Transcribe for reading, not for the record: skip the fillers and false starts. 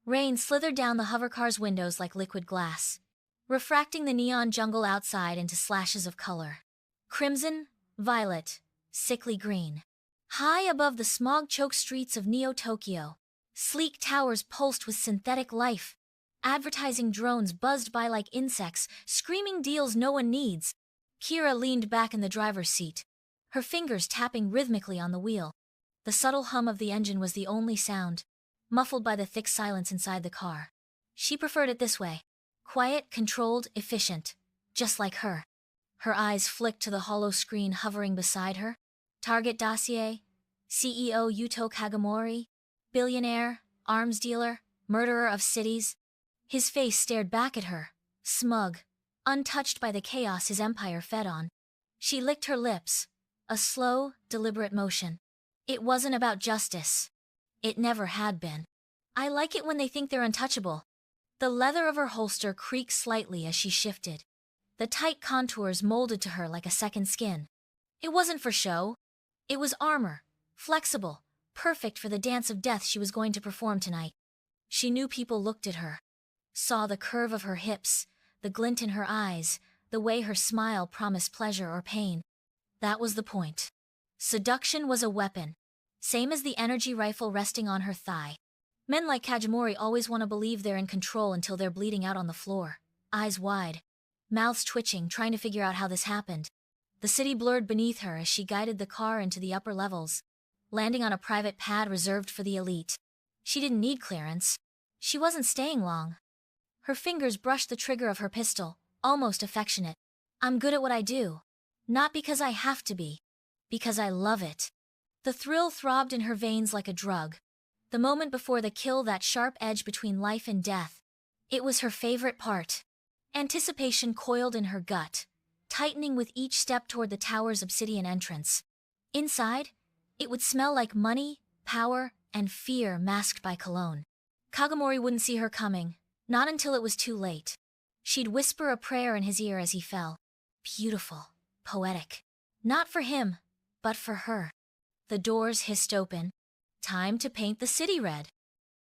Rain slithered down the hovercar's windows like liquid glass, refracting the neon jungle outside into slashes of color. Crimson, violet, sickly green. High above the smog-choked streets of Neo-Tokyo, sleek towers pulsed with synthetic life. Advertising drones buzzed by like insects, screaming deals no one needs. Kira leaned back in the driver's seat, her fingers tapping rhythmically on the wheel. The subtle hum of the engine was the only sound, muffled by the thick silence inside the car. She preferred it this way. Quiet, controlled, efficient. Just like her. Her eyes flicked to the hollow screen hovering beside her. Target dossier, CEO Yuto Kagamori, billionaire, arms dealer, murderer of cities. His face stared back at her, smug, untouched by the chaos his empire fed on. She licked her lips, a slow, deliberate motion. It wasn't about justice. It never had been. I like it when they think they're untouchable. The leather of her holster creaked slightly as she shifted. The tight contours molded to her like a second skin. It wasn't for show. It was armor, flexible, perfect for the dance of death she was going to perform tonight. She knew people looked at her, saw the curve of her hips, the glint in her eyes, the way her smile promised pleasure or pain. That was the point. Seduction was a weapon, same as the energy rifle resting on her thigh. Men like Kajimori always want to believe they're in control until they're bleeding out on the floor, eyes wide, mouths twitching, trying to figure out how this happened. The city blurred beneath her as she guided the car into the upper levels, landing on a private pad reserved for the elite. She didn't need clearance. She wasn't staying long. Her fingers brushed the trigger of her pistol, almost affectionate. I'm good at what I do. Not because I have to be. Because I love it. The thrill throbbed in her veins like a drug. The moment before the kill, that sharp edge between life and death. It was her favorite part. Anticipation coiled in her gut, tightening with each step toward the tower's obsidian entrance. Inside, it would smell like money, power, and fear masked by cologne. Kagamori wouldn't see her coming, not until it was too late. She'd whisper a prayer in his ear as he fell. Beautiful, poetic. Not for him, but for her. The doors hissed open. Time to paint the city red.